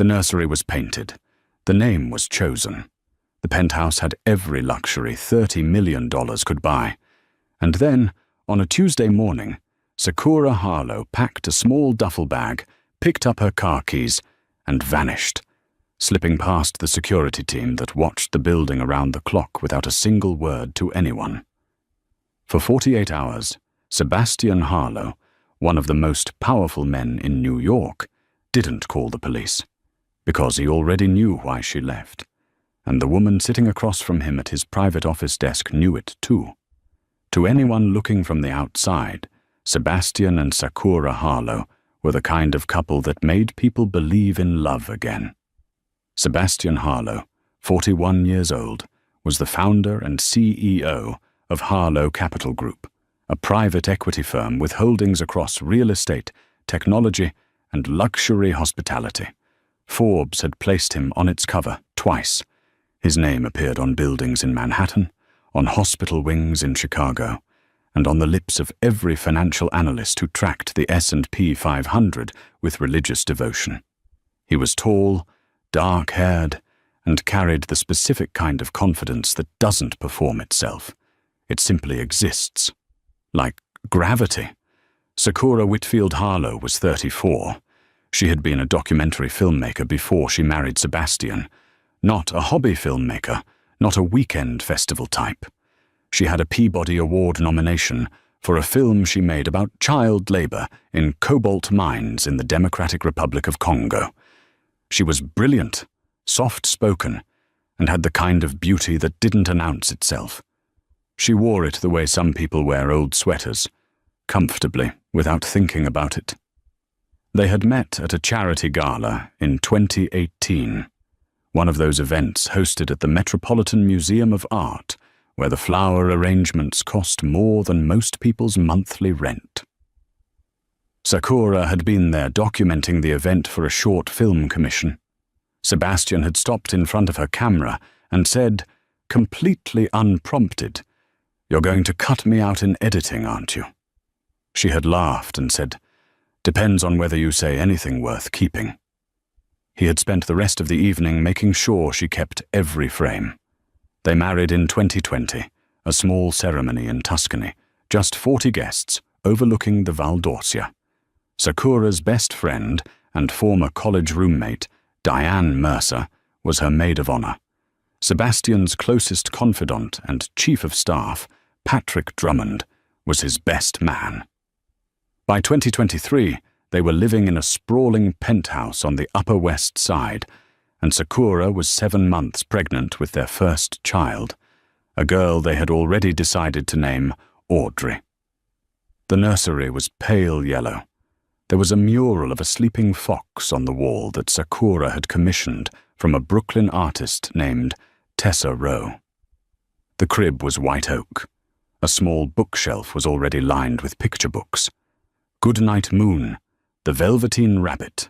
The nursery was painted. The name was chosen. The penthouse had every luxury $30 million could buy. And then, on a Tuesday morning, Sakura Harlow packed a small duffel bag, picked up her car keys, and vanished, slipping past the security team that watched the building around the clock without a single word to anyone. For 48 hours, Sebastian Harlow, one of the most powerful men in New York, didn't call the police, because he already knew why she left, and the woman sitting across from him at his private office desk knew it too. To anyone looking from the outside, Sebastian and Sakura Harlow were the kind of couple that made people believe in love again. Sebastian Harlow, 41 years old, was the founder and CEO of Harlow Capital Group, a private equity firm with holdings across real estate, technology, and luxury hospitality. Forbes had placed him on its cover twice. His name appeared on buildings in Manhattan, on hospital wings in Chicago, and on the lips of every financial analyst who tracked the S&P 500 with religious devotion. He was tall, dark-haired, and carried the specific kind of confidence that doesn't perform itself. It simply exists. Like gravity. Sakura Whitfield Harlow was 34. She had been a documentary filmmaker before she married Sebastian. Not a hobby filmmaker, not a weekend festival type. She had a Peabody Award nomination for a film she made about child labor in cobalt mines in the Democratic Republic of Congo. She was brilliant, soft-spoken, and had the kind of beauty that didn't announce itself. She wore it the way some people wear old sweaters, comfortably, without thinking about it. They had met at a charity gala in 2018, one of those events hosted at the Metropolitan Museum of Art, where the flower arrangements cost more than most people's monthly rent. Sakura had been there documenting the event for a short film commission. Sebastian had stopped in front of her camera and said, completely unprompted, "You're going to cut me out in editing, aren't you?" She had laughed and said, "Depends on whether you say anything worth keeping." He had spent the rest of the evening making sure she kept every frame. They married in 2020, a small ceremony in Tuscany, just 40 guests, overlooking the Val d'Orcia. Sakura's best friend and former college roommate, Diane Mercer, was her maid of honor. Sebastian's closest confidant and chief of staff, Patrick Drummond, was his best man. By 2023, they were living in a sprawling penthouse on the Upper West Side, and Sakura was 7 months pregnant with their first child, a girl they had already decided to name Audrey. The nursery was pale yellow. There was a mural of a sleeping fox on the wall that Sakura had commissioned from a Brooklyn artist named Tessa Rowe. The crib was white oak. A small bookshelf was already lined with picture books. Goodnight Moon, The Velveteen Rabbit,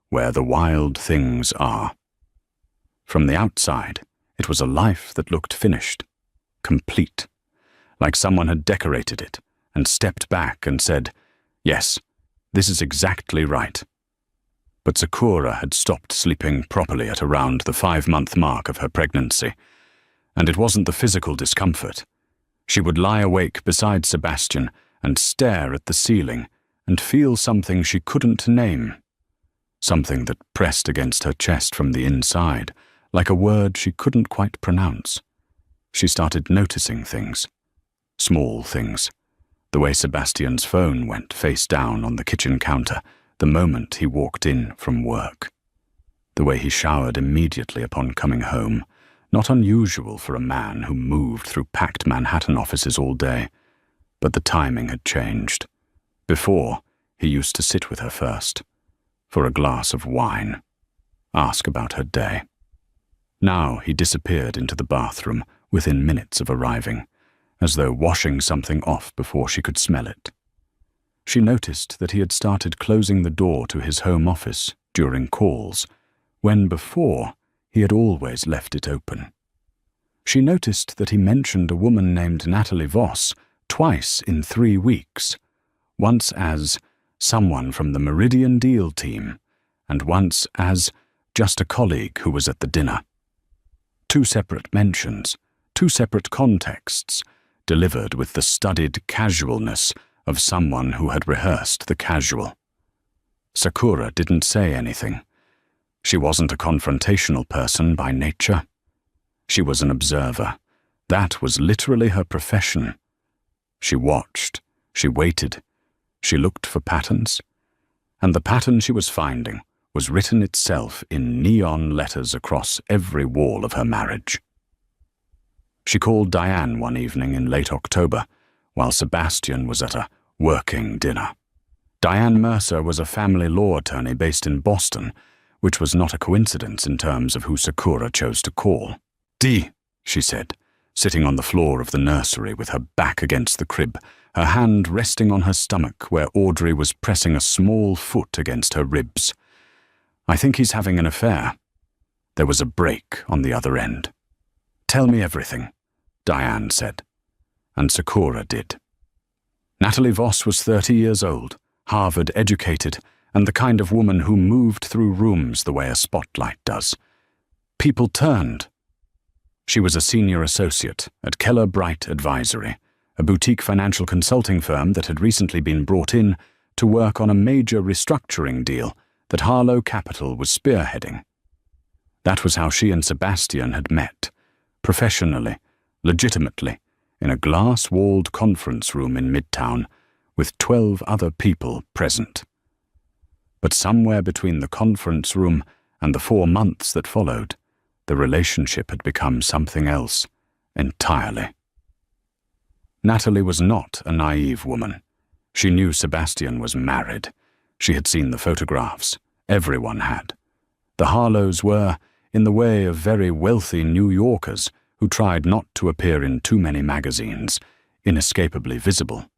Where the Wild Things Are. From the outside, it was a life that looked finished, complete, like someone had decorated it and stepped back and said, "Yes, this is exactly right." But Sakura had stopped sleeping properly at around the 5-month mark of her pregnancy, and it wasn't the physical discomfort. She would lie awake beside Sebastian and stare at the ceiling and feel something she couldn't name, something that pressed against her chest from the inside, like a word she couldn't quite pronounce. She started noticing things, small things, the way Sebastian's phone went face down on the kitchen counter the moment he walked in from work, the way he showered immediately upon coming home, not unusual for a man who moved through packed Manhattan offices all day, but the timing had changed. Before, he used to sit with her first, for a glass of wine, ask about her day. Now he disappeared into the bathroom within minutes of arriving, as though washing something off before she could smell it. She noticed that he had started closing the door to his home office during calls, when before he had always left it open. She noticed that he mentioned a woman named Natalie Voss twice in 3 weeks, once as someone from the Meridian Deal team, and once as just a colleague who was at the dinner. Two separate mentions, two separate contexts, delivered with the studied casualness of someone who had rehearsed the casual. Sakura didn't say anything. She wasn't a confrontational person by nature. She was an observer. That was literally her profession. She watched, she waited, she looked for patterns, and the pattern she was finding was written itself in neon letters across every wall of her marriage. She called Diane one evening in late October, while Sebastian was at a working dinner. Diane Mercer was a family law attorney based in Boston, which was not a coincidence in terms of who Sakura chose to call. "Dee," she said, sitting on the floor of the nursery with her back against the crib, her hand resting on her stomach where Audrey was pressing a small foot against her ribs. "I think he's having an affair." There was a break on the other end. "Tell me everything," Diane said. And Sakura did. Natalie Voss was 30 years old, Harvard-educated, and the kind of woman who moved through rooms the way a spotlight does. People turned. She was a senior associate at Keller Bright Advisory, a boutique financial consulting firm that had recently been brought in to work on a major restructuring deal that Harlow Capital was spearheading. That was how she and Sebastian had met, professionally, legitimately, in a glass-walled conference room in Midtown, with 12 other people present. But somewhere between the conference room and the 4 months that followed, the relationship had become something else entirely. Natalie was not a naive woman. She knew Sebastian was married. She had seen the photographs. Everyone had. The Harlows were, in the way of very wealthy New Yorkers who tried not to appear in too many magazines, inescapably visible.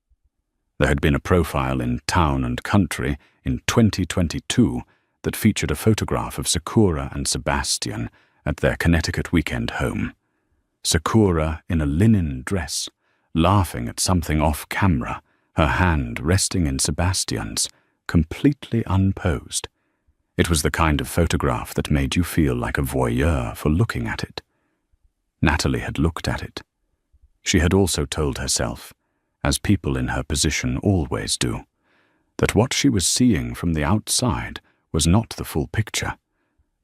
There had been a profile in Town and Country in 2022 that featured a photograph of Sakura and Sebastian at their Connecticut weekend home. Sakura in a linen dress, laughing at something off camera, her hand resting in Sebastian's, completely unposed. It was the kind of photograph that made you feel like a voyeur for looking at it. Natalie had looked at it. She had also told herself, as people in her position always do, that what she was seeing from the outside was not the full picture,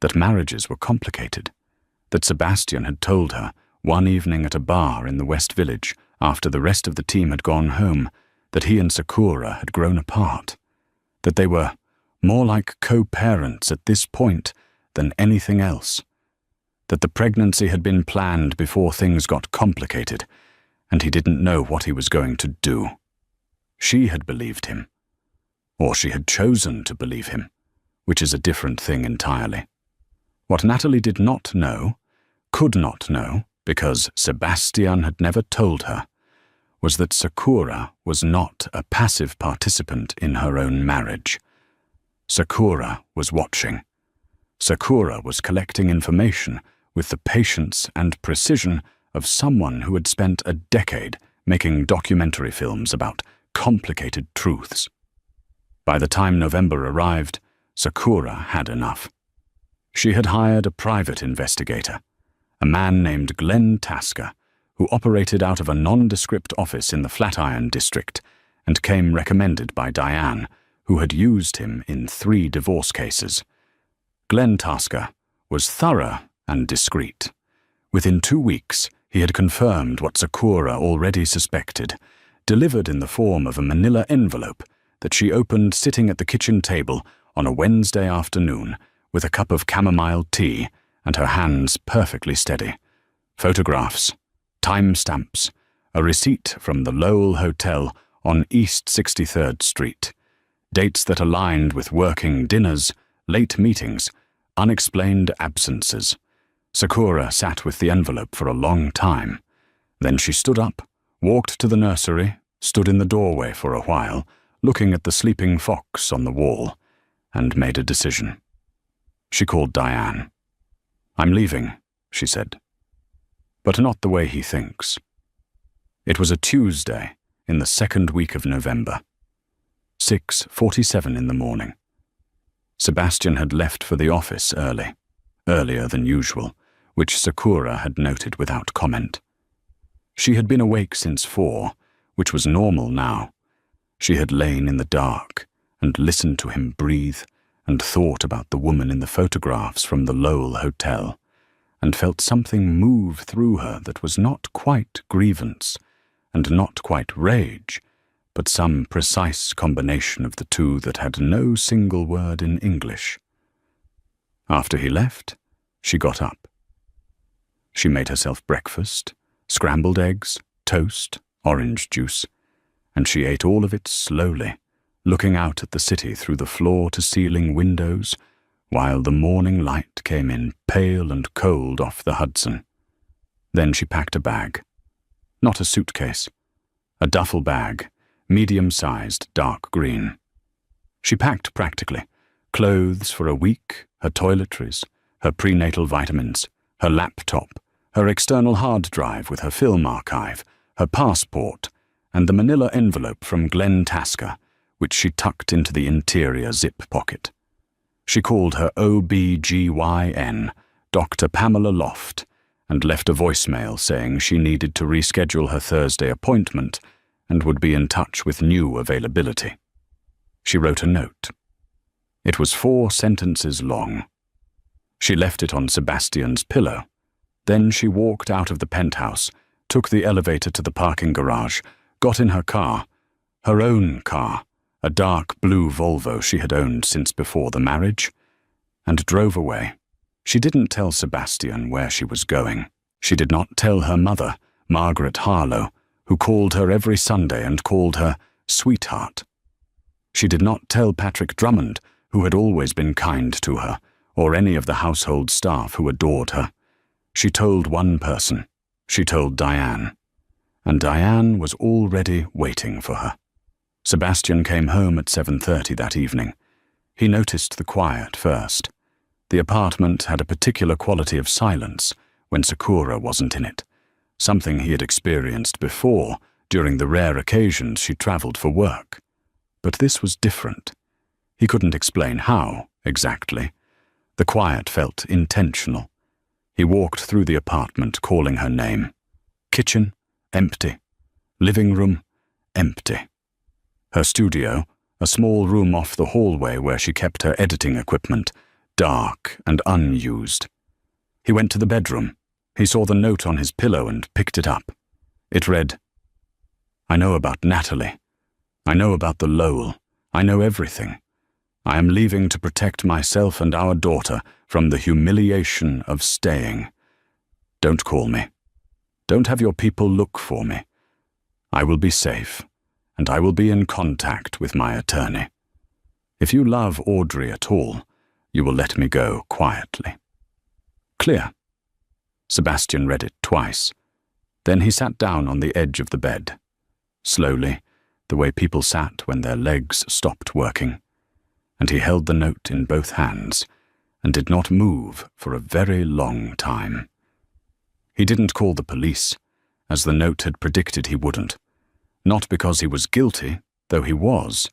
that marriages were complicated, that Sebastian had told her one evening at a bar in the West Village after the rest of the team had gone home that he and Sakura had grown apart, that they were more like co-parents at this point than anything else, that the pregnancy had been planned before things got complicated, and he didn't know what he was going to do. She had believed him, or she had chosen to believe him, which is a different thing entirely. What Natalie did not know, could not know, because Sebastian had never told her, was that Sakura was not a passive participant in her own marriage. Sakura was watching. Sakura was collecting information with the patience and precision of someone who had spent a decade making documentary films about complicated truths. By the time November arrived, Sakura had enough. She had hired a private investigator, a man named Glenn Tasker, who operated out of a nondescript office in the Flatiron district and came recommended by Diane, who had used him in 3 divorce cases. Glenn Tasker was thorough and discreet. Within 2 weeks, he had confirmed what Sakura already suspected, delivered in the form of a manila envelope that she opened sitting at the kitchen table on a Wednesday afternoon with a cup of chamomile tea and her hands perfectly steady. Photographs, timestamps, a receipt from the Lowell Hotel on East 63rd Street, dates that aligned with working dinners, late meetings, unexplained absences. Sakura sat with the envelope for a long time. Then she stood up, walked to the nursery, stood in the doorway for a while, looking at the sleeping fox on the wall, and made a decision. She called Diane. "I'm leaving," she said. "But not the way he thinks." It was a Tuesday in the 2nd week of November. 6:47 in the morning. Sebastian had left for the office early. earlier than usual, which Sakura had noted without comment. She had been awake since 4, which was normal now. She had lain in the dark and listened to him breathe and thought about the woman in the photographs from the Lowell Hotel, and felt something move through her that was not quite grievance and not quite rage, but some precise combination of the two that had no single word in English. After he left, she got up. She made herself breakfast, scrambled eggs, toast, orange juice, and she ate all of it slowly, looking out at the city through the floor-to-ceiling windows, while the morning light came in pale and cold off the Hudson. Then she packed a bag. Not a suitcase. A duffel bag, medium-sized, dark green. She packed practically. Clothes for a week, her toiletries, her prenatal vitamins, her laptop, her external hard drive with her film archive, her passport, and the manila envelope from Glenn Tasker, which she tucked into the interior zip pocket. She called her OBGYN, Dr. Pamela Loft, and left a voicemail saying she needed to reschedule her Thursday appointment and would be in touch with new availability. She wrote a note. It was 4 sentences long. She left it on Sebastian's pillow. Then she walked out of the penthouse, took the elevator to the parking garage, got in her car, her own car, a dark blue Volvo she had owned since before the marriage, and drove away. She didn't tell Sebastian where she was going. She did not tell her mother, Margaret Harlow, who called her every Sunday and called her sweetheart. She did not tell Patrick Drummond, who had always been kind to her, or any of the household staff who adored her. She told one person. She told Diane. And Diane was already waiting for her. Sebastian came home at 7:30 that evening. He noticed the quiet first. The apartment had a particular quality of silence when Sakura wasn't in it, something he had experienced before during the rare occasions she traveled for work. But this was different. He couldn't explain how, exactly. The quiet felt intentional. He walked through the apartment calling her name. Kitchen, empty. Living room, empty. Her studio, a small room off the hallway where she kept her editing equipment, dark and unused. He went to the bedroom. He saw the note on his pillow and picked it up. It read, "I know about Natalie. I know about the Lowell. I know everything. I am leaving to protect myself and our daughter from the humiliation of staying. Don't call me. Don't have your people look for me. I will be safe, and I will be in contact with my attorney. If you love Audrey at all, you will let me go quietly." Clear. Sebastian read it twice. Then he sat down on the edge of the bed. Slowly, the way people sat when their legs stopped working. And he held the note in both hands and did not move for a very long time. He didn't call the police, as the note had predicted he wouldn't. Not because he was guilty, though he was,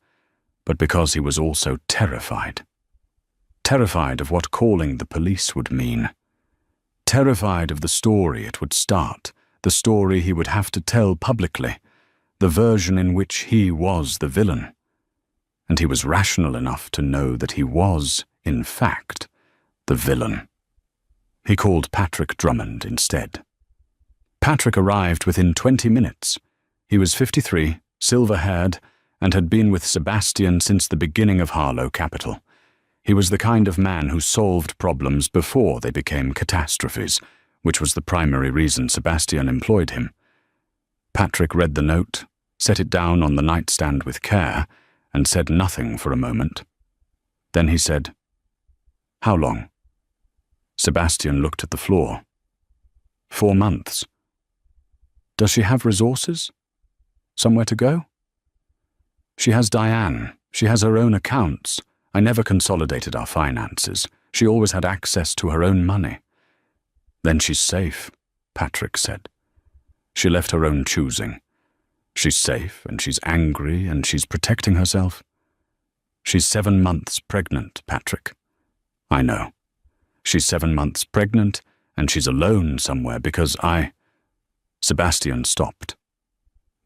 but because he was also terrified. Terrified of what calling the police would mean. Terrified of the story it would start, the story he would have to tell publicly, the version in which he was the villain. And he was rational enough to know that he was, in fact, the villain. He called Patrick Drummond instead. Patrick arrived within 20 minutes. He was 53, silver-haired, and had been with Sebastian since the beginning of Harlow Capital. He was the kind of man who solved problems before they became catastrophes, which was the primary reason Sebastian employed him. Patrick read the note, set it down on the nightstand with care, and said nothing for a moment. Then he said, "How long?" Sebastian looked at the floor. 4 months. Does she have resources? Somewhere to go? She has Diane. She has her own accounts. I never consolidated our finances. She always had access to her own money. Then she's safe, Patrick said. She left her own choosing. She's safe, and she's angry, and she's protecting herself. She's 7 months pregnant, Patrick. I know. She's 7 months pregnant, and she's alone somewhere because Sebastian stopped.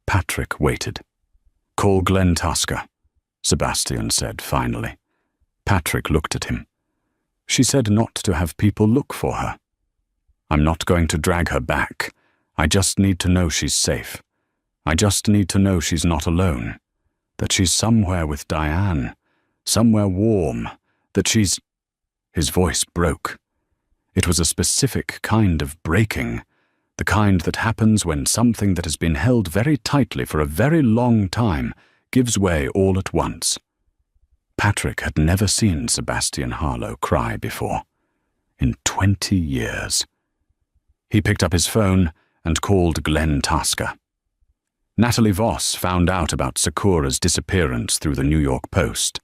Patrick waited. "Call Glenn Tusker," Sebastian said finally. Patrick looked at him. "She said not to have people look for her." "I'm not going to drag her back. I just need to know she's safe. I just need to know she's not alone. That she's somewhere with Diane. Somewhere warm. That she's—" His voice broke. It was a specific kind of breaking, the kind that happens when something that has been held very tightly for a very long time gives way all at once. Patrick had never seen Sebastian Harlow cry before. In 20 years. He picked up his phone and called Glenn Tusker. Natalie Voss found out about Sakura's disappearance through the New York Post.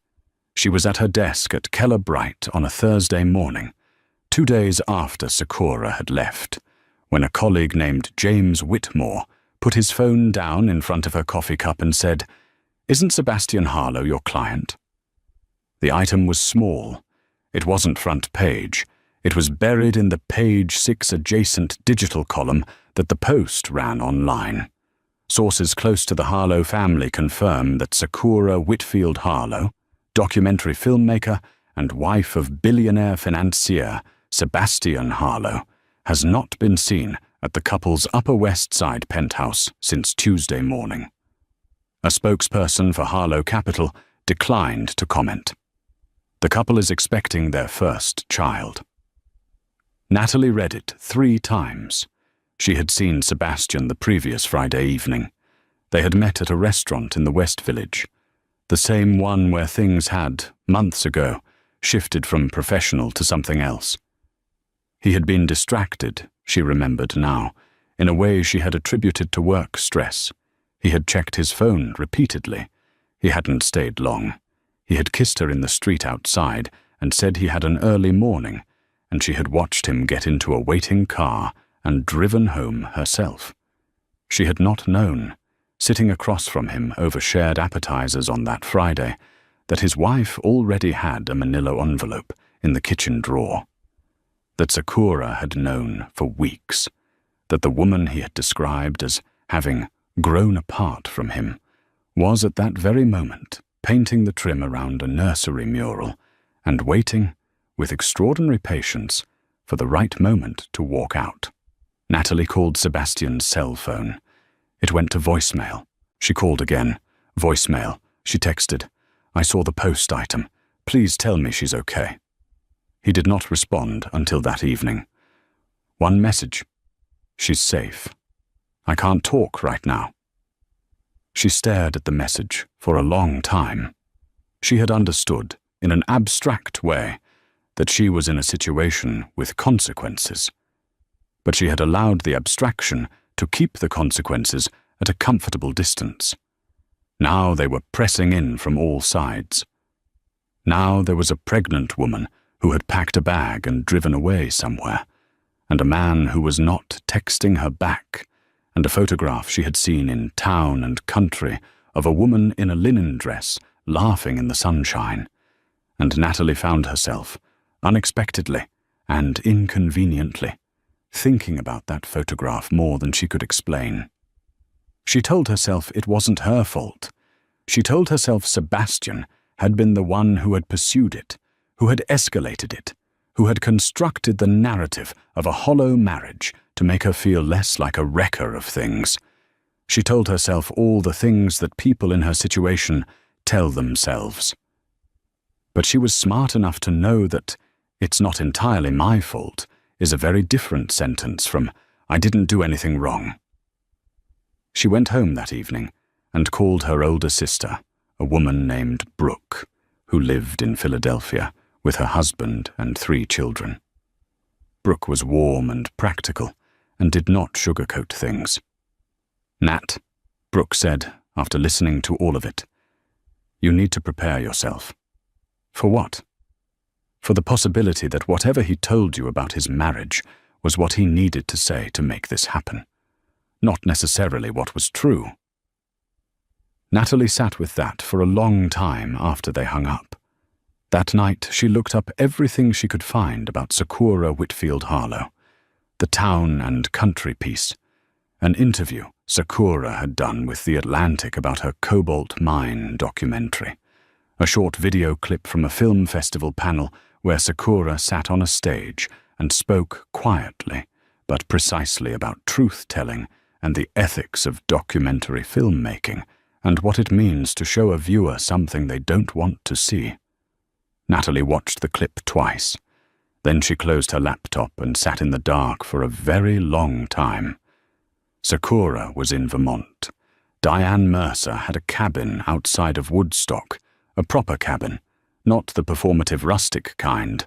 She was at her desk at Keller Bright on a Thursday morning, 2 days after Sakura had left, when a colleague named James Whitmore put his phone down in front of her coffee cup and said, "Isn't Sebastian Harlow your client?" The item was small. It wasn't front page. It was buried in the page 6 adjacent digital column that the Post ran online. Sources close to the Harlow family confirm that Sakura Whitfield Harlow, documentary filmmaker and wife of billionaire financier Sebastian Harlow, has not been seen at the couple's Upper West Side penthouse since Tuesday morning. A spokesperson for Harlow Capital declined to comment. The couple is expecting their first child. Natalie read it 3 times. She had seen Sebastian the previous Friday evening. They had met at a restaurant in the West Village, the same one where things had, months ago, shifted from professional to something else. He had been distracted, she remembered now, in a way she had attributed to work stress. He had checked his phone repeatedly. He hadn't stayed long. He had kissed her in the street outside and said he had an early morning, and she had watched him get into a waiting car and driven home herself. She had not known, sitting across from him over shared appetizers on that Friday, that his wife already had a manila envelope in the kitchen drawer. That Sakura had known for weeks, that the woman he had described as having grown apart from him was at that very moment painting the trim around a nursery mural and waiting, with extraordinary patience, for the right moment to walk out. Natalie called Sebastian's cell phone. It went to voicemail. She called again. Voicemail. She texted, "I saw the Post item. Please tell me she's okay." He did not respond until that evening. One message. "She's safe. I can't talk right now." She stared at the message for a long time. She had understood, in an abstract way, that she was in a situation with consequences. But she had allowed the abstraction to keep the consequences at a comfortable distance. Now they were pressing in from all sides. Now there was a pregnant woman who had packed a bag and driven away somewhere, and a man who was not texting her back, and a photograph she had seen in town and country of a woman in a linen dress laughing in the sunshine. And Natalie found herself, unexpectedly and inconveniently, thinking about that photograph more than she could explain. She told herself it wasn't her fault. She told herself Sebastian had been the one who had pursued it, who had escalated it, who had constructed the narrative of a hollow marriage to make her feel less like a wrecker of things. She told herself all the things that people in her situation tell themselves. But she was smart enough to know that "it's not entirely my fault" is a very different sentence from "I didn't do anything wrong." She went home that evening and called her older sister, a woman named Brooke, who lived in Philadelphia with her husband and 3 children. Brooke was warm and practical and did not sugarcoat things. "Nat," Brooke said after listening to all of it, "you need to prepare yourself." "For what?" "For the possibility that whatever he told you about his marriage was what he needed to say to make this happen. Not necessarily what was true." Natalie sat with that for a long time after they hung up. That night, she looked up everything she could find about Sakura Whitfield Harlow, the town and country piece, an interview Sakura had done with The Atlantic about her cobalt mine documentary, a short video clip from a film festival panel where Sakura sat on a stage and spoke quietly but precisely about truth-telling and the ethics of documentary filmmaking and what it means to show a viewer something they don't want to see. Natalie watched the clip twice. Then she closed her laptop and sat in the dark for a very long time. Sakura was in Vermont. Diane Mercer had a cabin outside of Woodstock, a proper cabin, not the performative rustic kind,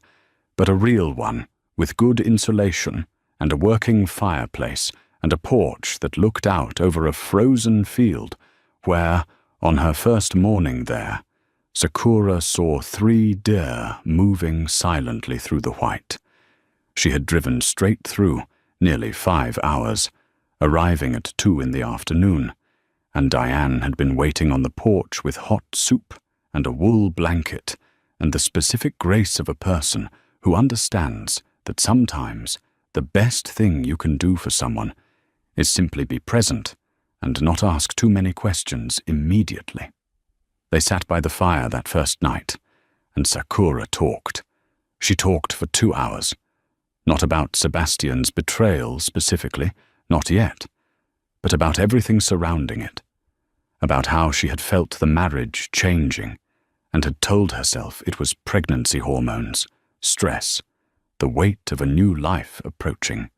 but a real one with good insulation and a working fireplace and a porch that looked out over a frozen field where, on her first morning there, Sakura saw 3 deer moving silently through the white. She had driven straight through, nearly 5 hours, arriving at 2 in the afternoon, and Diane had been waiting on the porch with hot soup and a wool blanket and the specific grace of a person who understands that sometimes the best thing you can do for someone is simply be present and not ask too many questions immediately. They sat by the fire that first night, and Sakura talked. She talked for 2 hours. Not about Sebastian's betrayal specifically, not yet, but about everything surrounding it. About how she had felt the marriage changing, and had told herself it was pregnancy hormones, stress, the weight of a new life approaching.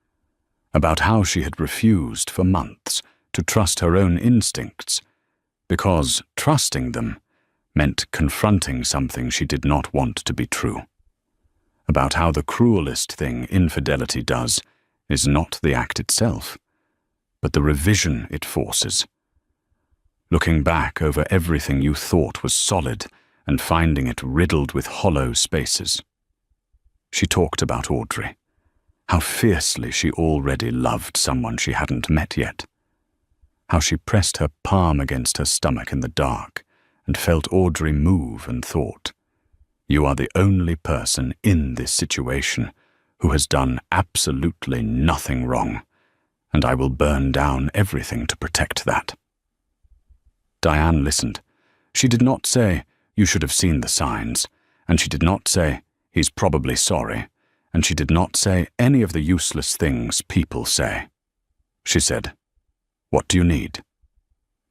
About how she had refused for months to trust her own instincts, because trusting them meant confronting something she did not want to be true. About how the cruelest thing infidelity does is not the act itself, but the revision it forces. Looking back over everything you thought was solid and finding it riddled with hollow spaces. She talked about Audrey, how fiercely she already loved someone she hadn't met yet. How she pressed her palm against her stomach in the dark and felt Audrey move and thought, "You are the only person in this situation who has done absolutely nothing wrong, and I will burn down everything to protect that." Diane listened. She did not say, "You should have seen the signs," and she did not say, "He's probably sorry," and she did not say any of the useless things people say. She said, "What do you need?"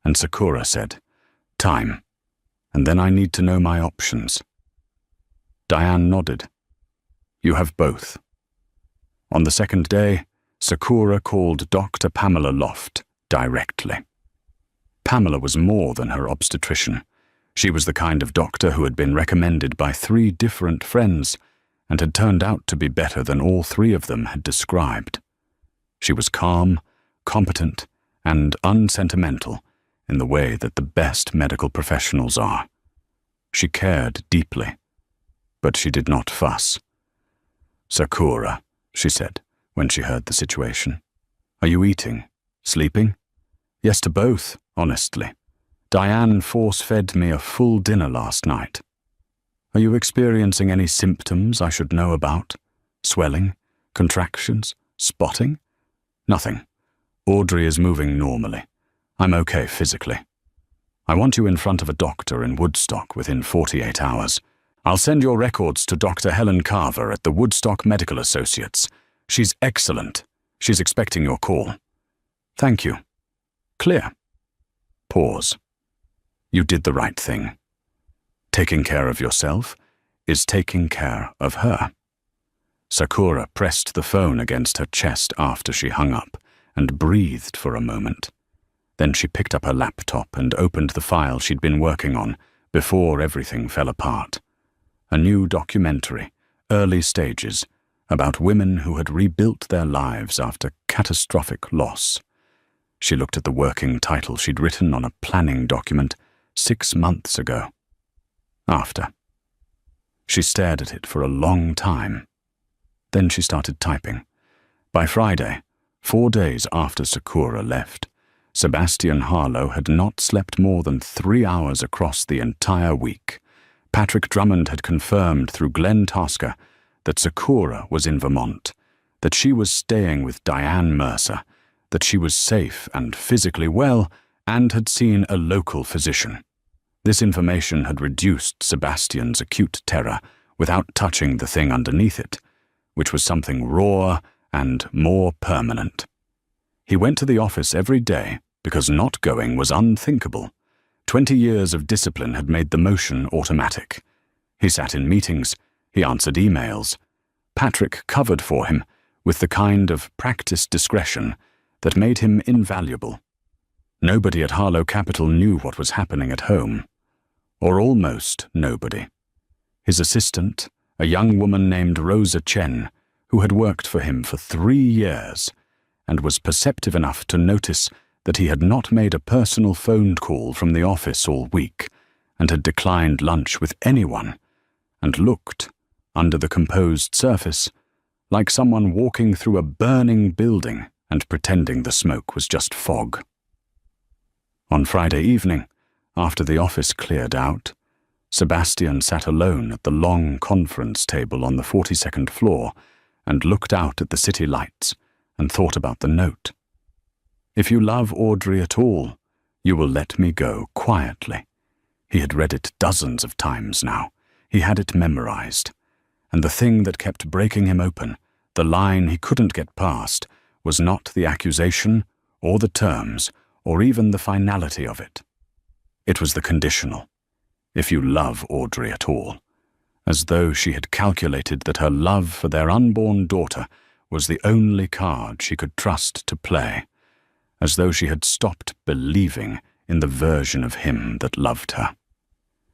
And Sakura said, "Time, and then I need to know my options." Diane nodded. "You have both." On the second day, Sakura called Dr. Pamela Loft directly. Pamela was more than her obstetrician. She was the kind of doctor who had been recommended by 3 different friends and had turned out to be better than all 3 of them had described. She was calm, competent, and unsentimental in the way that the best medical professionals are. She cared deeply, but she did not fuss. "Sakura," she said when she heard the situation, "are you eating? Sleeping?" "Yes to both, honestly. Diane force-fed me a full dinner last night." "Are you experiencing any symptoms I should know about? Swelling? Contractions? Spotting?" "Nothing. Audrey is moving normally. I'm okay physically. I want you in front of a doctor in Woodstock within 48 hours. I'll send your records to Dr. Helen Carver at the Woodstock Medical Associates. She's excellent. She's expecting your call." "Thank you." "Clear." Pause. You did the right thing. Taking care of yourself is taking care of her. Sakura pressed the phone against her chest after she hung up and breathed for a moment. Then she picked up her laptop and opened the file she'd been working on before everything fell apart. A new documentary, early stages, about women who had rebuilt their lives after catastrophic loss. She looked at the working title she'd written on a planning document 6 months ago. After. She stared at it for a long time. Then she started typing. By Friday, 4 days after Sakura left, Sebastian Harlow had not slept more than 3 hours across the entire week, Patrick Drummond had confirmed through Glenn Tasker that Sakura was in Vermont, that she was staying with Diane Mercer, that she was safe and physically well, and had seen a local physician. This information had reduced Sebastian's acute terror without touching the thing underneath it, which was something raw and more permanent. He went to the office every day because not going was unthinkable. 20 years of discipline had made the motion automatic. He sat in meetings, he answered emails. Patrick covered for him with the kind of practiced discretion that made him invaluable. Nobody at Harlow Capital knew what was happening at home, or almost nobody. His assistant, a young woman named Rosa Chen, who had worked for him for 3 years, and was perceptive enough to notice that he had not made a personal phone call from the office all week, and had declined lunch with anyone, and looked, under the composed surface, like someone walking through a burning building and pretending the smoke was just fog. On Friday evening, after the office cleared out, Sebastian sat alone at the long conference table on the 42nd floor and looked out at the city lights and thought about the note. "If you love Audrey at all, you will let me go quietly." He had read it dozens of times now. He had it memorized. And the thing that kept breaking him open, the line he couldn't get past, was not the accusation or the terms or even the finality of it. It was the conditional. "If you love Audrey at all," as though she had calculated that her love for their unborn daughter was the only card she could trust to play, as though she had stopped believing in the version of him that loved her.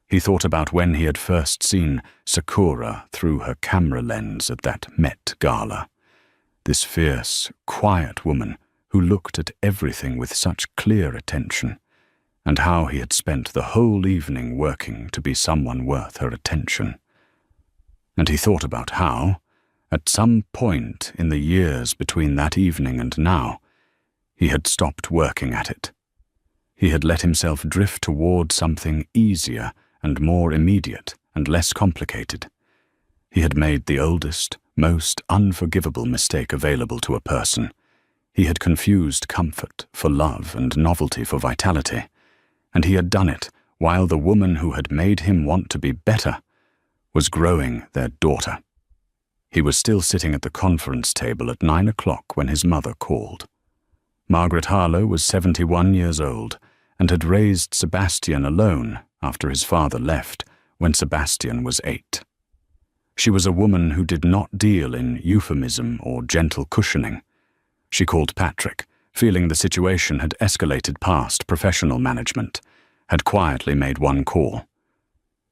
He thought about when he had first seen Sakura through her camera lens at that Met Gala. This fierce, quiet woman who looked at everything with such clear attention, and how he had spent the whole evening working to be someone worth her attention. And he thought about how, at some point in the years between that evening and now, he had stopped working at it. He had let himself drift toward something easier and more immediate and less complicated. He had made the oldest, most unforgivable mistake available to a person. He had confused comfort for love and novelty for vitality, and he had done it while the woman who had made him want to be better was growing their daughter. He was still sitting at the conference table at 9 o'clock when his mother called. Margaret Harlow was 71 years old and had raised Sebastian alone after his father left when Sebastian was 8. She was a woman who did not deal in euphemism or gentle cushioning. She called Patrick, feeling the situation had escalated past professional management, had quietly made one call.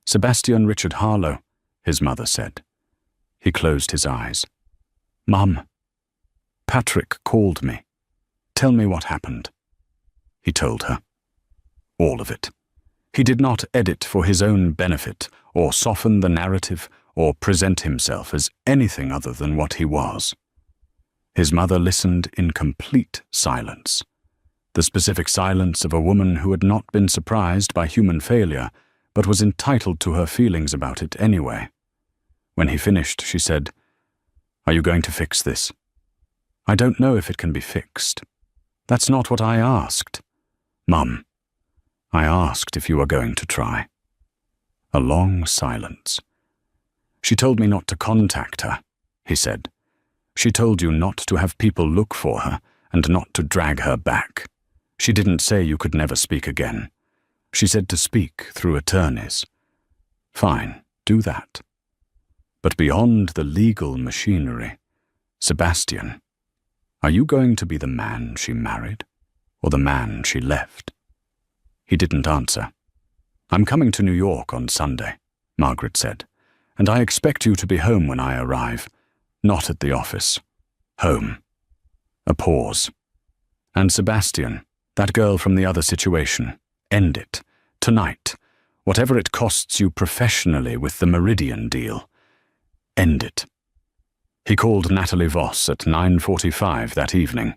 "Sebastian Richard Harlow," his mother said. He closed his eyes. "Mum, Patrick called me. Tell me what happened." He told her. All of it. He did not edit for his own benefit, or soften the narrative, or present himself as anything other than what he was. His mother listened in complete silence, the specific silence of a woman who had not been surprised by human failure, but was entitled to her feelings about it anyway. When he finished, she said, "Are you going to fix this?" "I don't know if it can be fixed. That's not what I asked." "Mum, I asked if you were going to try." A long silence. "She told me not to contact her," he said. "She told you not to have people look for her and not to drag her back. She didn't say you could never speak again. She said to speak through attorneys." "Fine, do that. But beyond the legal machinery, Sebastian, are you going to be the man she married or the man she left?" He didn't answer. "I'm coming to New York on Sunday," Margaret said, "and I expect you to be home when I arrive. Not at the office. Home." A pause. "And Sebastian, that girl from the other situation, end it. Tonight. Whatever it costs you professionally with the Meridian deal. End it." He called Natalie Voss at 9:45 that evening.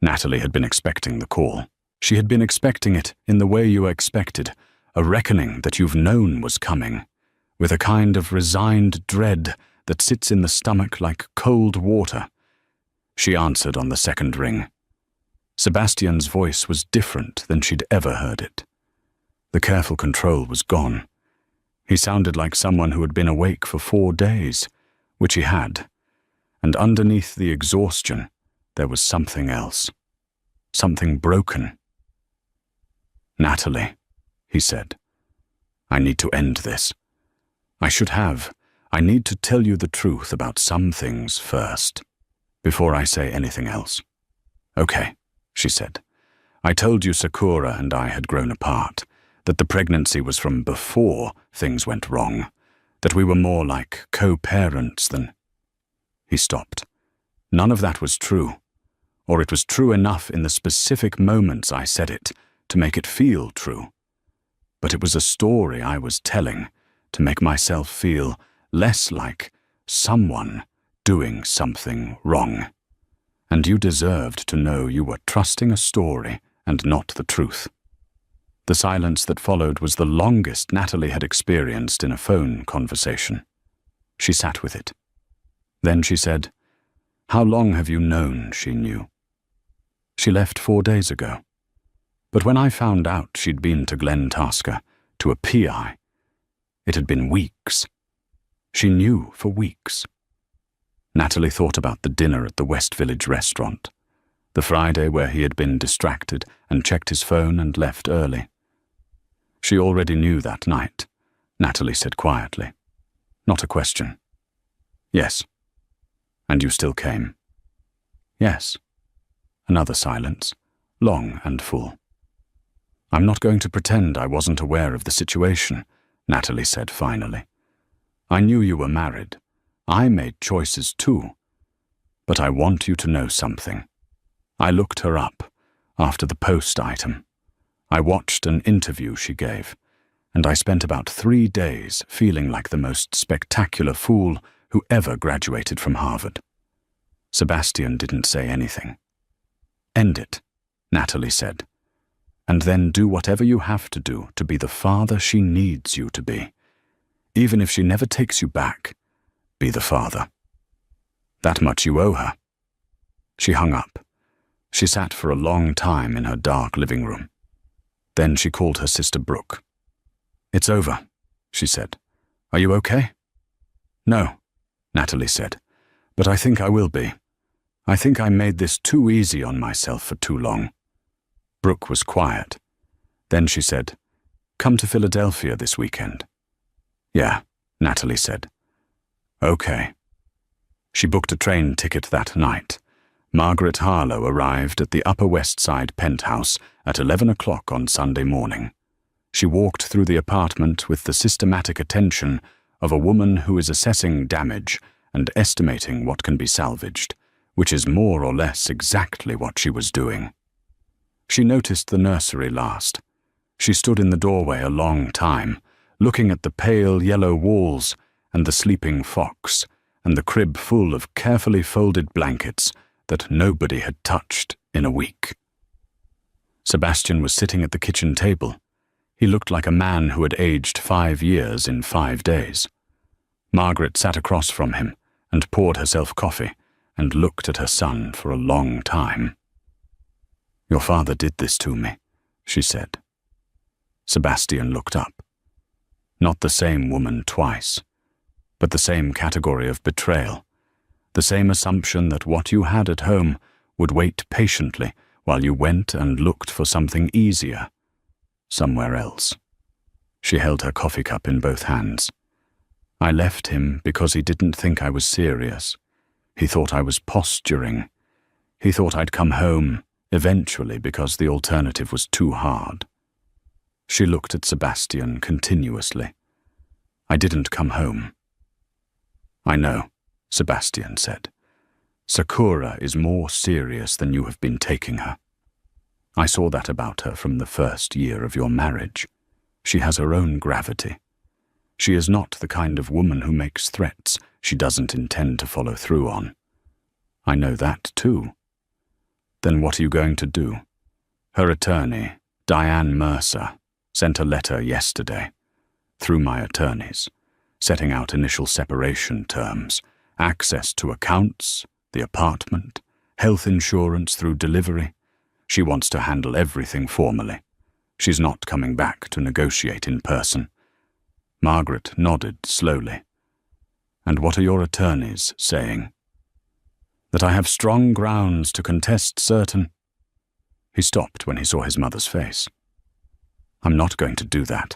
Natalie had been expecting the call. She had been expecting it in the way you expected, a reckoning that you've known was coming. with a kind of resigned dread that sits in the stomach like cold water. She answered on the second ring. Sebastian's voice was different than she'd ever heard it. The careful control was gone. He sounded like someone who had been awake for 4 days, which he had, and underneath the exhaustion there was something else, something broken. "Natalie," he said, "I need to end this. I need to tell you the truth about some things first, before I say anything else." "Okay," she said. "I told you Sakura and I had grown apart, that the pregnancy was from before things went wrong, that we were more like co-parents than—" He stopped. None of that was true, or it was true enough in the specific moments I said it to make it feel true. But it was a story I was telling to make myself feel less like someone doing something wrong. And you deserved to know you were trusting a story and not the truth. The silence that followed was the longest Natalie had experienced in a phone conversation. She sat with it. Then she said, "How long have you known she knew?" "She left 4 days ago. But when I found out she'd been to Glen Tasker, to a PI, it had been weeks. She knew for weeks." Natalie thought about the dinner at the West Village restaurant, the Friday where he had been distracted and checked his phone and left early. "She already knew that night," Natalie said quietly. Not a question. "Yes." "And you still came?" "Yes." Another silence, long and full. "I'm not going to pretend I wasn't aware of the situation," Natalie said finally. "I knew you were married. I made choices too. But I want you to know something. I looked her up after the Post item. I watched an interview she gave, and I spent about 3 days feeling like the most spectacular fool who ever graduated from Harvard." Sebastian didn't say anything. "End it," Natalie said, "and then do whatever you have to do to be the father she needs you to be. Even if she never takes you back, be the father. That much you owe her." She hung up. She sat for a long time in her dark living room. Then she called her sister Brooke. "It's over," she said. "Are you okay?" "No," Natalie said, "but I think I will be. I think I made this too easy on myself for too long." Brooke was quiet. Then she said, "Come to Philadelphia this weekend." "Yeah," Natalie said. "Okay." She booked a train ticket that night. Margaret Harlow arrived at the Upper West Side penthouse at 11 o'clock on Sunday morning. She walked through the apartment with the systematic attention of a woman who is assessing damage and estimating what can be salvaged, which is more or less exactly what she was doing. She noticed the nursery last. She stood in the doorway a long time, looking at the pale yellow walls and the sleeping fox, and the crib full of carefully folded blankets that nobody had touched in a week. Sebastian was sitting at the kitchen table. He looked like a man who had aged 5 years in 5 days. Margaret sat across from him and poured herself coffee and looked at her son for a long time. "Your father did this to me," she said. Sebastian looked up. Not the same woman twice, but the same category of betrayal, the same assumption that what you had at home would wait patiently while you went and looked for something easier, somewhere else. She held her coffee cup in both hands. "I left him because he didn't think I was serious. He thought I was posturing. He thought I'd come home eventually because the alternative was too hard." She looked at Sebastian continuously. "I didn't come home." "I know," Sebastian said. "Sakura is more serious than you have been taking her. I saw that about her from the first year of your marriage. She has her own gravity. She is not the kind of woman who makes threats she doesn't intend to follow through on. I know that too." "Then what are you going to do?" "Her attorney, Diane Mercer, sent a letter yesterday, through my attorneys, setting out initial separation terms, access to accounts, the apartment, health insurance through delivery. She wants to handle everything formally. She's not coming back to negotiate in person. Margaret nodded slowly. And what are your attorneys saying? That I have strong grounds to contest certain... He stopped when he saw his mother's face. I'm not going to do that.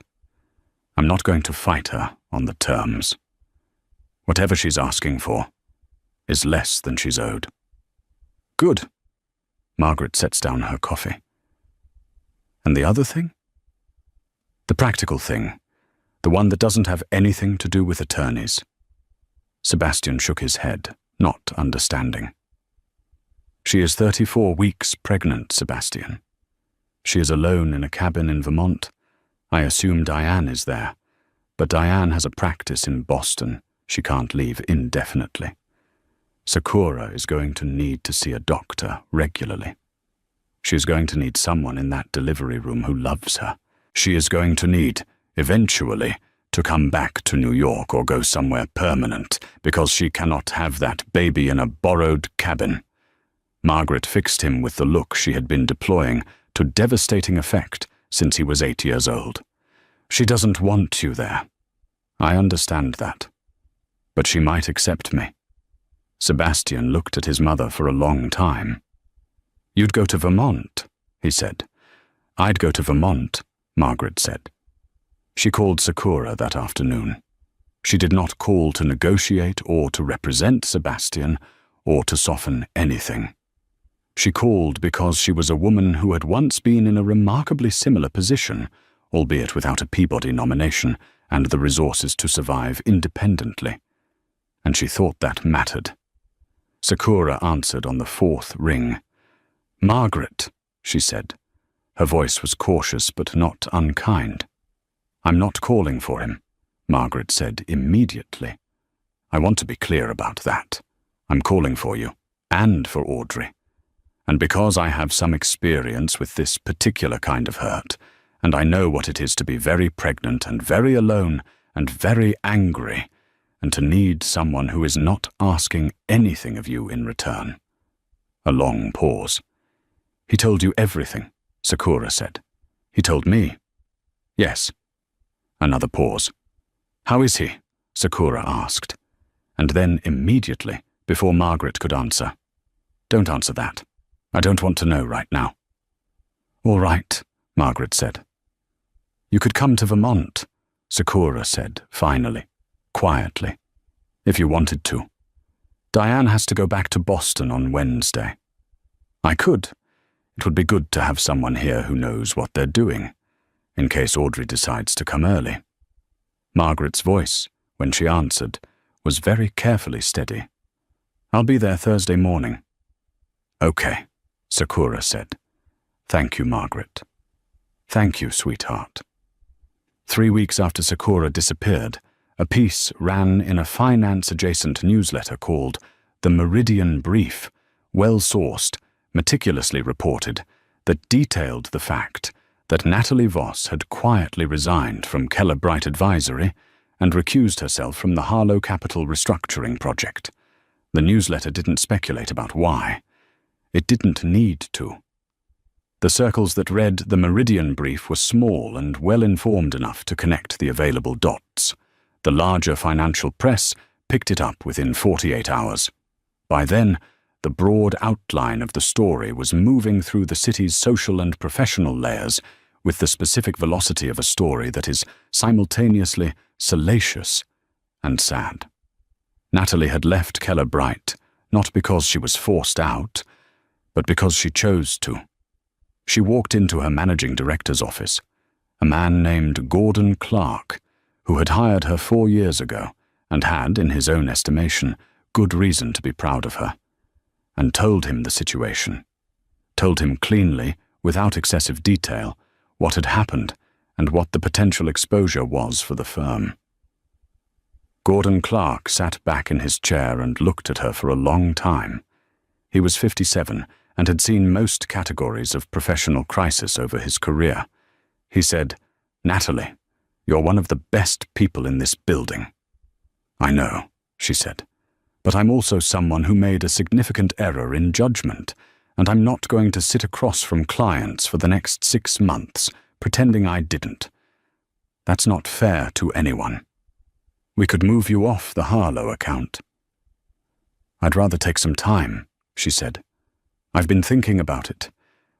I'm not going to fight her on the terms. Whatever she's asking for is less than she's owed. Good. Margaret sets down her coffee. And the other thing? The practical thing, the one that doesn't have anything to do with attorneys. Sebastian shook his head, not understanding. She is 34 weeks pregnant, Sebastian. She is alone in a cabin in Vermont. I assume Diane is there, but Diane has a practice in Boston. She can't leave indefinitely. Sakura is going to need to see a doctor regularly. She is going to need someone in that delivery room who loves her. She is going to need, eventually, to come back to New York or go somewhere permanent, because she cannot have that baby in a borrowed cabin. Margaret fixed him with the look she had been deploying to devastating effect since he was 8 years old. She doesn't want you there. I understand that. But she might accept me. Sebastian looked at his mother for a long time. You'd go to Vermont, he said. I'd go to Vermont, Margaret said. She called Sakura that afternoon. She did not call to negotiate or to represent Sebastian or to soften anything. She called because she was a woman who had once been in a remarkably similar position, albeit without a Peabody nomination and the resources to survive independently. And she thought that mattered. Sakura answered on the fourth ring. Margaret, she said. Her voice was cautious but not unkind. I'm not calling for him, Margaret said immediately. I want to be clear about that. I'm calling for you, and for Audrey. And because I have some experience with this particular kind of hurt, and I know what it is to be very pregnant and very alone and very angry, and to need someone who is not asking anything of you in return. A long pause. He told you everything, Sakura said. He told me. Yes. Another pause. How is he? Sakura asked. And then immediately, before Margaret could answer. Don't answer that. I don't want to know right now. All right, Margaret said. You could come to Vermont, Sakura said, finally, quietly, if you wanted to. Diane has to go back to Boston on Wednesday. I could. It would be good to have someone here who knows what they're doing, in case Audrey decides to come early. Margaret's voice, when she answered, was very carefully steady. I'll be there Thursday morning. Okay, Sakura said. Thank you, Margaret. Thank you, sweetheart. 3 weeks after Sakura disappeared, a piece ran in a finance-adjacent newsletter called The Meridian Brief, well-sourced, meticulously reported, that detailed the fact that Natalie Voss had quietly resigned from Keller Bright Advisory and recused herself from the Harlow Capital restructuring project. The newsletter didn't speculate about why. It didn't need to. The circles that read the Meridian Brief were small and well-informed enough to connect the available dots. The larger financial press picked it up within 48 hours. By then, the broad outline of the story was moving through the city's social and professional layers with the specific velocity of a story that is simultaneously salacious and sad. Natalie had left Keller Bright, not because she was forced out, but because she chose to. She walked into her managing director's office, a man named Gordon Clark, who had hired her 4 years ago and had, in his own estimation, good reason to be proud of her, and told him the situation, told him cleanly, without excessive detail, what had happened and what the potential exposure was for the firm. Gordon Clark sat back in his chair and looked at her for a long time. He was 57 and had seen most categories of professional crisis over his career. He said, "Natalie, you're one of the best people in this building. I know, she said, but I'm also someone who made a significant error in judgment, and I'm not going to sit across from clients for the next 6 months pretending I didn't. That's not fair to anyone. We could move you off the Harlow account. I'd rather take some time, she said. I've been thinking about it.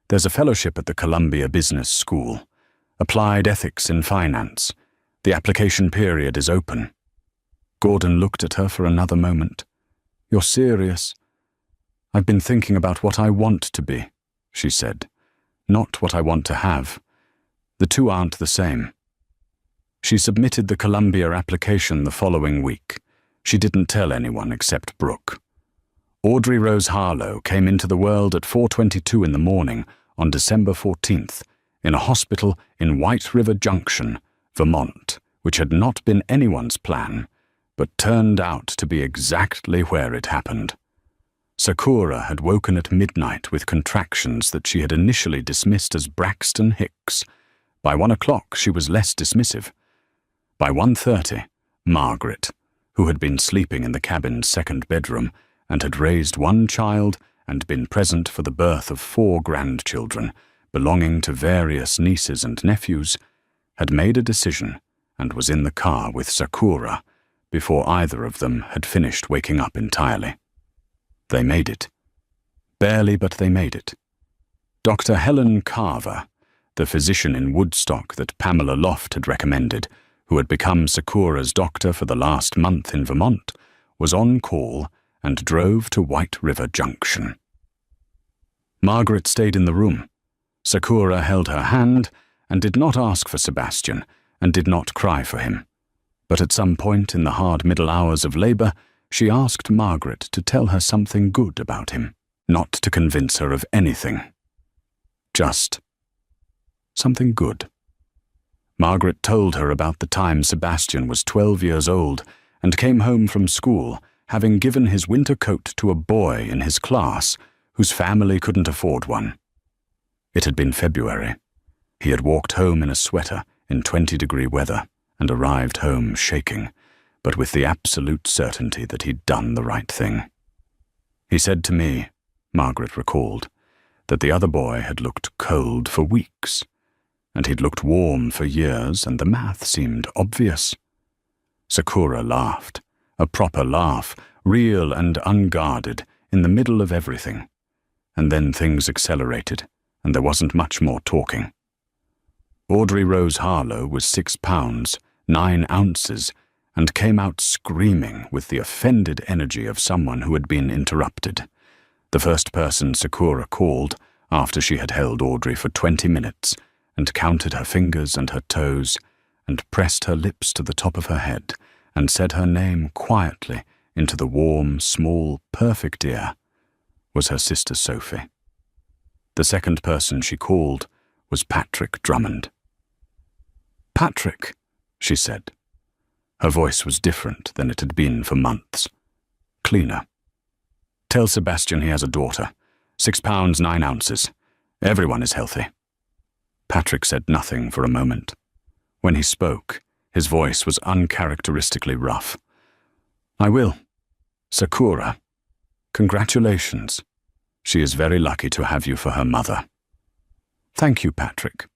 There's a fellowship at the Columbia Business School. Applied Ethics in Finance. The application period is open. Gordon looked at her for another moment. You're serious? I've been thinking about what I want to be, she said, not what I want to have. The two aren't the same. She submitted the Columbia application the following week. She didn't tell anyone except Brooke. Audrey Rose Harlow came into the world at 4:22 in the morning on December 14th in a hospital in White River Junction, Vermont, which had not been anyone's plan, but turned out to be exactly where it happened. Sakura had woken at midnight with contractions that she had initially dismissed as Braxton Hicks. By 1 o'clock she was less dismissive. By 1:30, Margaret, who had been sleeping in the cabin's second bedroom and had raised 1 child and been present for the birth of 4 grandchildren, belonging to various nieces and nephews, had made a decision and was in the car with Sakura before either of them had finished waking up entirely. They made it. Barely, but they made it. Dr. Helen Carver, the physician in Woodstock that Pamela Loft had recommended, who had become Sakura's doctor for the last month in Vermont, was on call and drove to White River Junction. Margaret stayed in the room. Sakura held her hand and did not ask for Sebastian and did not cry for him. But at some point in the hard middle hours of labor, she asked Margaret to tell her something good about him, not to convince her of anything. Just something good. Margaret told her about the time Sebastian was 12 years old and came home from school, having given his winter coat to a boy in his class whose family couldn't afford one. It had been February. He had walked home in a sweater in 20-degree weather and arrived home shaking, but with the absolute certainty that he'd done the right thing. He said to me, Margaret recalled, that the other boy had looked cold for weeks, and he'd looked warm for years, and the math seemed obvious. Sakura laughed, a proper laugh, real and unguarded, in the middle of everything. And then things accelerated, and there wasn't much more talking. Audrey Rose Harlow was 6 pounds, 9 ounces, and came out screaming with the offended energy of someone who had been interrupted. The first person Sakura called, after she had held Audrey for 20 minutes, and counted her fingers and her toes, and pressed her lips to the top of her head, and said her name quietly into the warm, small, perfect ear, was her sister Sophie. The second person she called was Patrick Drummond. "Patrick," she said. Her voice was different than it had been for months. Cleaner. "Tell Sebastian he has a daughter. 6 pounds, 9 ounces. Everyone is healthy." Patrick said nothing for a moment. When he spoke, his voice was uncharacteristically rough. "I will. Sakura, congratulations. She is very lucky to have you for her mother." "Thank you, Patrick."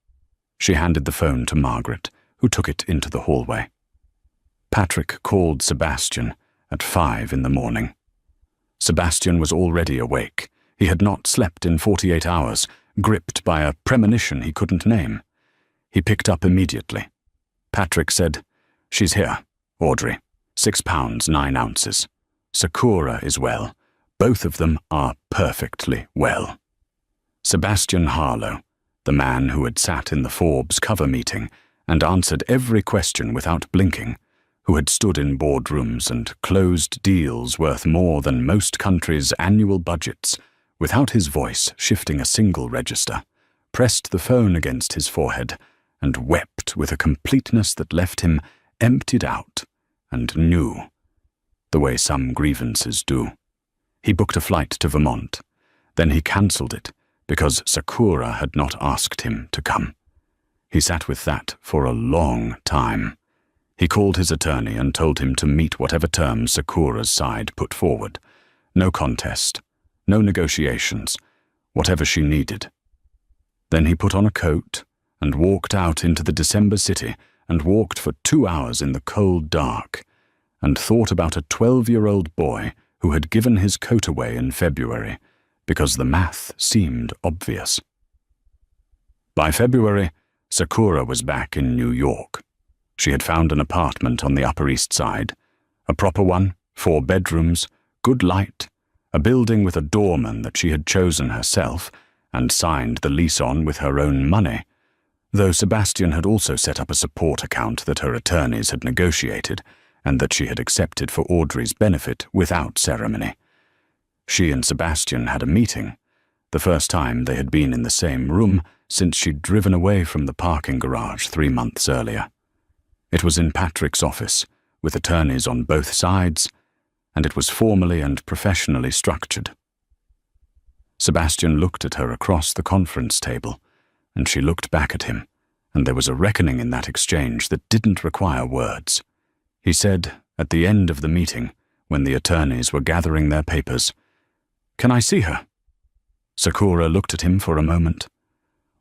She handed the phone to Margaret, who took it into the hallway. Patrick called Sebastian at 5 in the morning. Sebastian was already awake. He had not slept in 48 hours, gripped by a premonition he couldn't name. He picked up immediately. Patrick said, "She's here, Audrey. 6 pounds, 9 ounces. Sakura is well. Both of them are perfectly well." Sebastian Harlow, the man who had sat in the Forbes cover meeting and answered every question without blinking, who had stood in boardrooms and closed deals worth more than most countries' annual budgets, without his voice shifting a single register, pressed the phone against his forehead and wept with a completeness that left him emptied out and new, the way some grievances do. He booked a flight to Vermont. Then he cancelled it because Sakura had not asked him to come. He sat with that for a long time. He called his attorney and told him to meet whatever terms Sakura's side put forward. No contest, no negotiations, whatever she needed. Then he put on a coat and walked out into the December city and walked for 2 hours in the cold dark and thought about a 12-year-old boy who had given his coat away in February because the math seemed obvious. By February, Sakura was back in New York. She had found an apartment on the Upper East Side, a proper one, 4 bedrooms, good light, a building with a doorman that she had chosen herself and signed the lease on with her own money, though Sebastian had also set up a support account that her attorneys had negotiated and that she had accepted for Audrey's benefit without ceremony. She and Sebastian had a meeting, the first time they had been in the same room since she'd driven away from the parking garage 3 months earlier. It was in Patrick's office, with attorneys on both sides, and it was formally and professionally structured. Sebastian looked at her across the conference table, and she looked back at him, and there was a reckoning in that exchange that didn't require words. He said, at the end of the meeting, when the attorneys were gathering their papers, "Can I see her?" Sakura looked at him for a moment.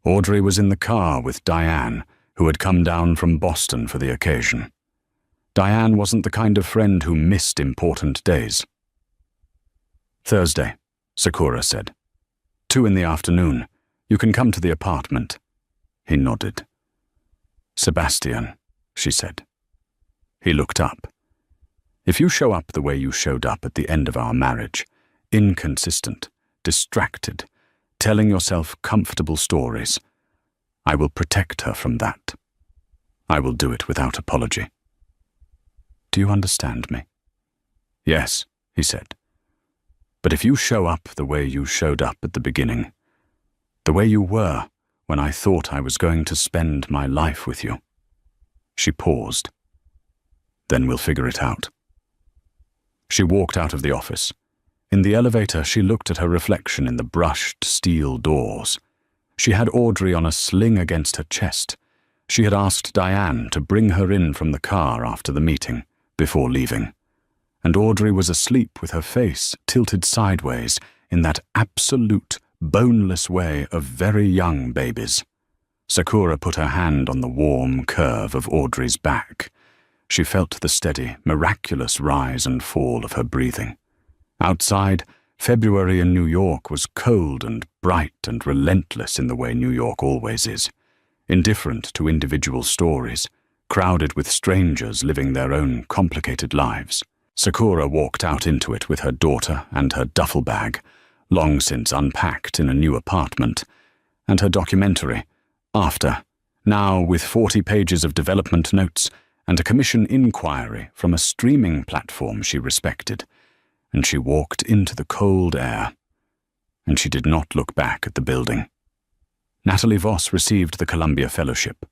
Audrey was in the car with Diane, who had come down from Boston for the occasion. Diane wasn't the kind of friend who missed important days. "Thursday," Sakura said. 2 in the afternoon. You can come to the apartment." He nodded. "Sebastian," she said. He looked up. "If you show up the way you showed up at the end of our marriage, inconsistent, distracted, telling yourself comfortable stories, I will protect her from that. I will do it without apology. Do you understand me?" "Yes," he said. "But if you show up the way you showed up at the beginning, the way you were when I thought I was going to spend my life with you." She paused. "Then we'll figure it out." She walked out of the office. In the elevator, she looked at her reflection in the brushed steel doors. She had Audrey on a sling against her chest. She had asked Diane to bring her in from the car after the meeting, before leaving. And Audrey was asleep with her face tilted sideways in that absolute, boneless way of very young babies. Sakura put her hand on the warm curve of Audrey's back. She felt the steady, miraculous rise and fall of her breathing. Outside, February in New York was cold and bright and relentless in the way New York always is, indifferent to individual stories, crowded with strangers living their own complicated lives. Sakura walked out into it with her daughter and her duffel bag, long since unpacked in a new apartment, and her documentary, After, now with 40 pages of development notes and a commission inquiry from a streaming platform she respected, and she walked into the cold air, and she did not look back at the building. Natalie Voss received the Columbia Fellowship.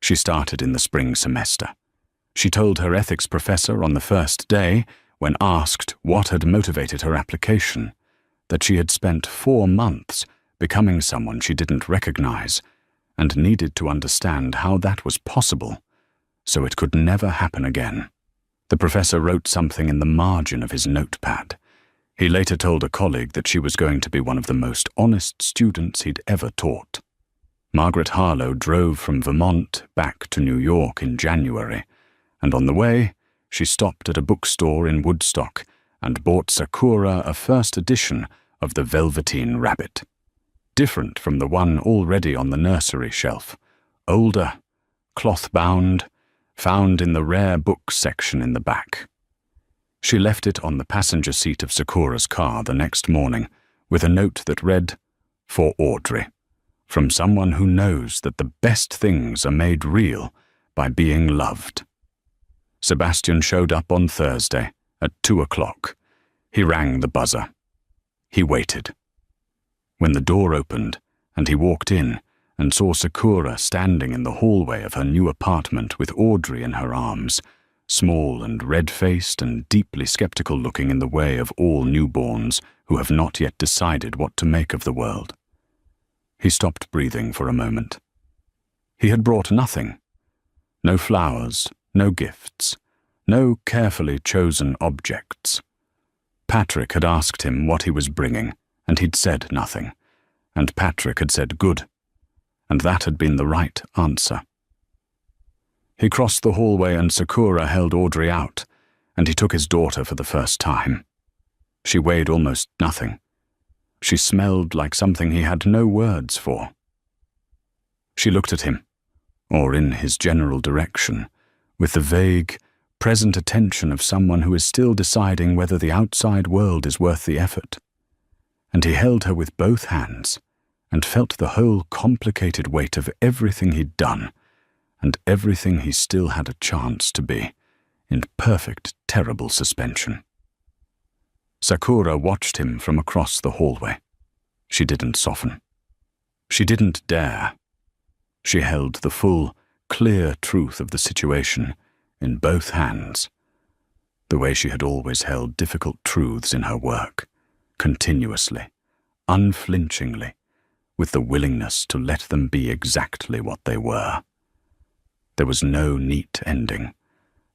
She started in the spring semester. She told her ethics professor on the first day, when asked what had motivated her application, that she had spent 4 months becoming someone she didn't recognize and needed to understand how that was possible, so it could never happen again. The professor wrote something in the margin of his notepad. He later told a colleague that she was going to be one of the most honest students he'd ever taught. Margaret Harlow drove from Vermont back to New York in January, and on the way, she stopped at a bookstore in Woodstock and bought Sakura a first edition of The Velveteen Rabbit. Different from the one already on the nursery shelf, older, cloth-bound, found in the rare books section in the back. She left it on the passenger seat of Sakura's car the next morning with a note that read, "For Audrey, from someone who knows that the best things are made real by being loved." Sebastian showed up on Thursday at 2 o'clock. He rang the buzzer. He waited. When the door opened and he walked in and saw Sakura standing in the hallway of her new apartment with Audrey in her arms, small and red-faced and deeply skeptical-looking in the way of all newborns who have not yet decided what to make of the world. He stopped breathing for a moment. He had brought nothing. No flowers, no gifts, no carefully chosen objects. Patrick had asked him what he was bringing, and he'd said nothing, and Patrick had said good, and that had been the right answer. He crossed the hallway and Sakura held Audrey out, and he took his daughter for the first time. She weighed almost nothing. She smelled like something he had no words for. She looked at him, or in his general direction, with the vague, present attention of someone who is still deciding whether the outside world is worth the effort. And he held her with both hands, and felt the whole complicated weight of everything he'd done, and everything he still had a chance to be, in perfect, terrible suspension. Sakura watched him from across the hallway. She didn't soften. She didn't dare. She held the full, clear truth of the situation in both hands, the way she had always held difficult truths in her work, continuously, unflinchingly, with the willingness to let them be exactly what they were. There was no neat ending.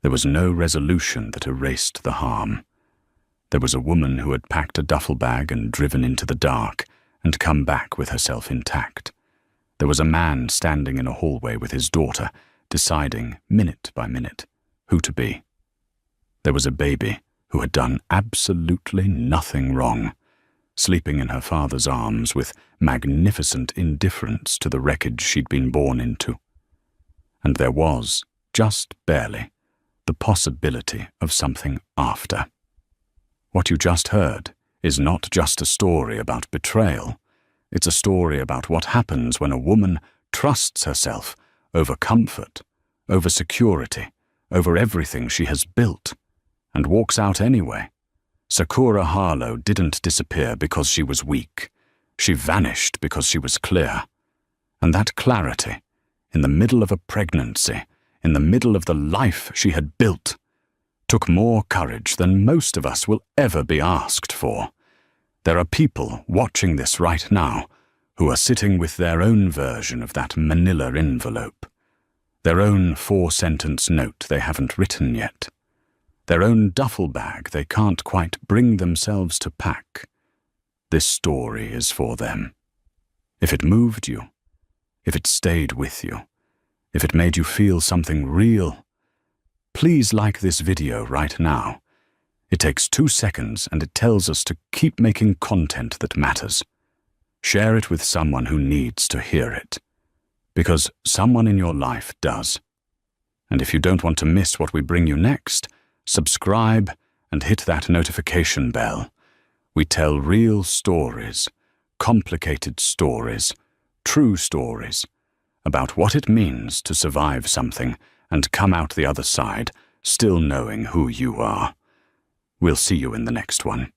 There was no resolution that erased the harm. There was a woman who had packed a duffel bag and driven into the dark and come back with herself intact. There was a man standing in a hallway with his daughter, deciding, minute by minute, who to be. There was a baby who had done absolutely nothing wrong, sleeping in her father's arms with magnificent indifference to the wreckage she'd been born into. And there was, just barely, the possibility of something after. What you just heard is not just a story about betrayal. It's a story about what happens when a woman trusts herself over comfort, over security, over everything she has built, and walks out anyway. Sakura Harlow didn't disappear because she was weak. She vanished because she was clear. And that clarity, in the middle of a pregnancy, in the middle of the life she had built, took more courage than most of us will ever be asked for. There are people watching this right now who are sitting with their own version of that manila envelope, their own 4-sentence note they haven't written yet, their own duffel bag they can't quite bring themselves to pack. This story is for them. If it moved you, if it stayed with you, if it made you feel something real, please like this video right now. It takes 2 seconds and it tells us to keep making content that matters. Share it with someone who needs to hear it, because someone in your life does. And if you don't want to miss what we bring you next, subscribe and hit that notification bell. We tell real stories, complicated stories, true stories, about what it means to survive something and come out the other side still knowing who you are. We'll see you in the next one.